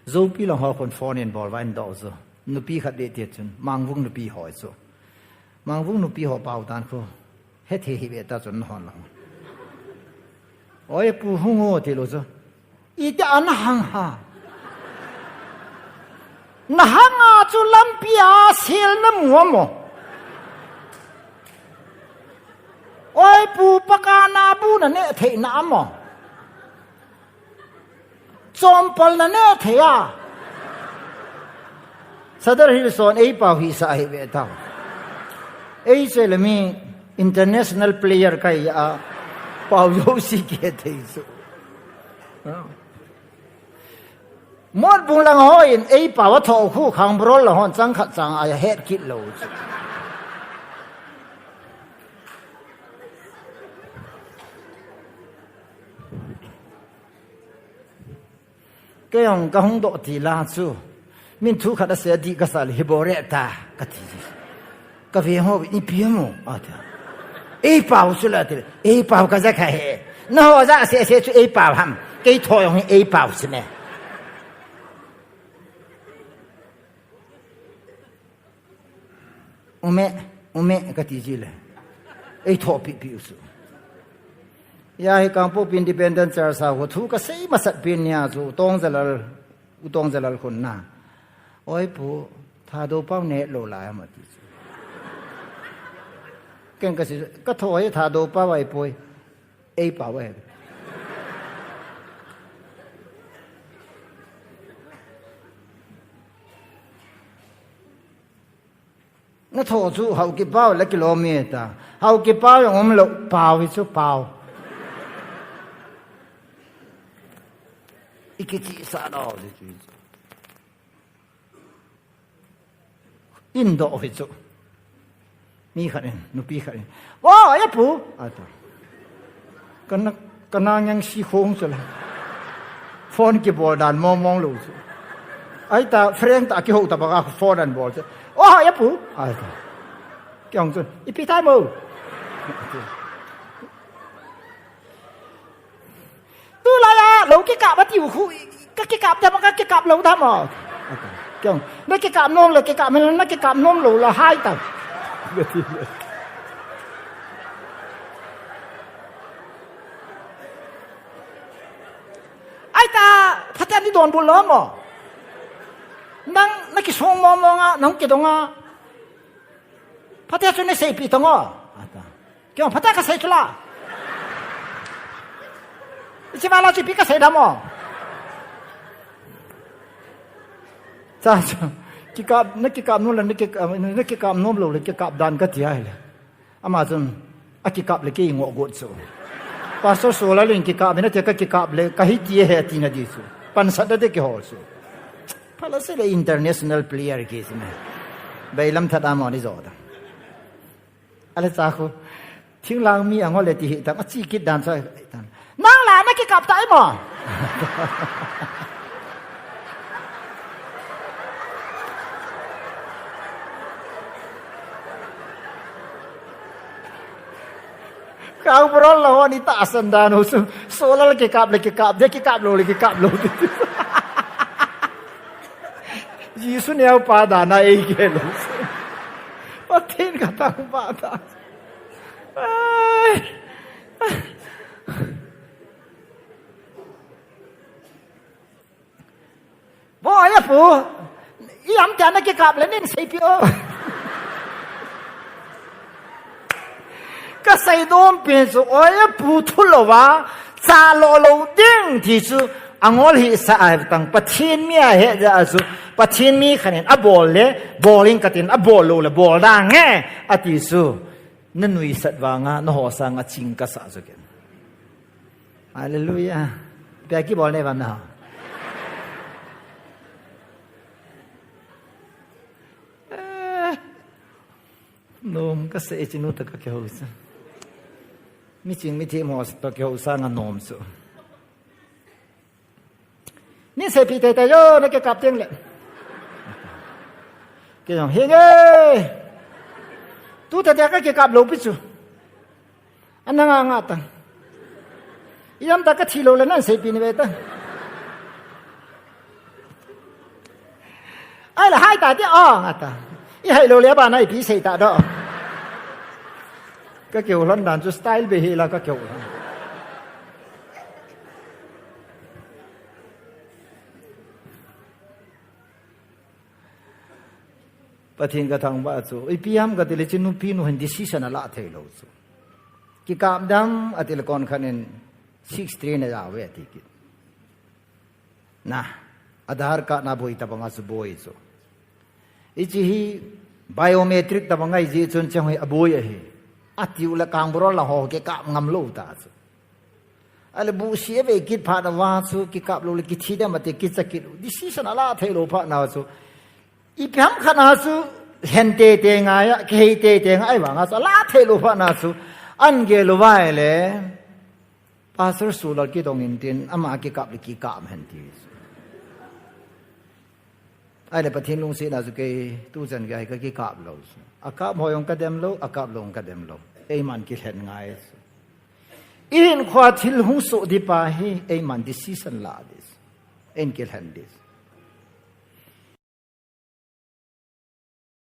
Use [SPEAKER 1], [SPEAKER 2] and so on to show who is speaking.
[SPEAKER 1] dù pi lòng họ còn phone in ball vai đau rồi nụ pi khát để tiệt chun mang vung nụ pi hỏi rồi mang vung nụ pi họ bảo tan khô hết thì hi ta chun hòn lòng ôi pu hung hồ thì lo rồi ít ăn hàng ha na hàng à chú làm bia xel na mua mò ôi pu baka na bu na nè thế na mò chom pal na nè thế à sadar hi son ei pau hi sa hi ve ta ei se le mi international player kai a pau yo si ke thei su mót bung lang hoi ei pau tho khu khang brol la hon chang khat chang a het kit lo cái ông cái hông độ thì la chú mình thu khát sẽ đi cái sao hi bore ta cái gì cái việc họ bị bia mồ à thế ấy bảo chú là thế ấy bảo cái gì cái nó họ ra sẽ chú ấy bảo ham cái thôi ông ấy bảo chứ nè ông mẹ cái gì là ấy thôi bị chú ya hi kang po independent char sa ho thu ka sei ma sat pin nya chu tong jalal khun na oi pu tha do pau ne lo la ma ti ken ka si ka thoi tha do pa wai poi ei pa we na tho chu hau ki pau la kilometer hau ki pau yong lo pau hi chu pau 이게 싸다 인도 회죠 미하는 누비하는 와 예쁘 아다 그냥 시홍슬 폰 키보드 몽몽 로즈 아이다 프렌드 아키 호다 바가 폰한 볼트 와 예쁘 아다 경준 이피타모 tôi là lâu cái cạp bắt chịu khu cái cạp cho mà cái cạp lâu tham à kiểu nó cái cạp nôm là cái cạp nó cái cạp nôm lâu là 2 tầng ai ta phát triển đi đồn buồn lắm mà năng nó cái sông mò à nóng cái đông à phát triển cho nó xây bị đông à kiểu phát triển cái xây cho là 이제 말하지 비가 세다 뭐. 자, 기갑 느끼갑 놀라 느끼갑 놈로 느끼갑 단 같이야. 아마 좀 아기갑 레게 ingọ godso. Pastor solalin 기갑 나 테가 기갑 레 kahitiye he tina disu. Pansada de ke holso. Pala se le international player ke isme. Bailam thada mo ni zoda. Ala cha ko thing lang mi angol le ti hi ta chi kit dan sa tan. Năng là mấy cái cặp tay mà kau berol lah wanita asandano soalnya lagi kap dia kap lo Yesus ni apa pada na ike lo patin kata pada Boy ya pu, iam jana ke kap le nin sei pio. Ka sei dom pin su oi ya pu thu lo wa, cha lo ding ti su angol hi sa ai tang pathin mi a he ja su pathin mi khanen a bol le bowling katin a bol lo le bol da nge ati su nanui sat wa nga no ho sa nga ching ka sa su ken. Hallelujah. Pe ki bol ne ban na. Nom ka se chinu ta ka kyo sa mi ching mi thi mo ta kyo sa nga nom su ni se pi te yo na ke kap teng le ke jong he nge tu ta ka ke kap lo pi su an nga ta iam ta ka thi lo le na se pi ni ve ta ai là hai ta tí ta ý hay lâu lẽ bà này phí xây ta đó cái kiểu London cho style về là cái kiểuประเทศกระทงว่าจูไอพีเอ็มก็ติเลจินุพีนุเห็น decision อะไรเท่าไหร่กิกาบดำอติเลกอนขัน63เนี่ยจะเอาไว้ที่กินะอาดาร์การ์ดนาบุยตะบังอาสุบุยจูอีจีฮีไบโอเมตริกตะบังไอจีจนเชียงให้อบุยเฮอาทิวละกางบรอละหอกิกาบงำลูตาจูอะไรบุเสียไปกิดผ่านว่าจูกิกาบลูลิกิทีเดมาติกิจกิจ decision อะไรเท่าไหร่ผ่านนาจูอีพีเอ็มขนาดสูเห็นเตะงายะเคยเตะงายว่างาสูลาเทลูพานาสูอันเกลูวายเลยภาษาสูลกิตองอินทินอามากิกับลิกิกามเห็นทีไอ้เด็กประเทศลุงเสียนาสุเกตู้จันกายก็กิกับเราอากาบหอยองกระเดมโลอากาบลงกระเดมโลไอ้มันกิเห็นง่ายอินขวาทิลหุสุดิปาฮีไอ้มันดิสิสันลาดิสเอ็นกิเห็นดิส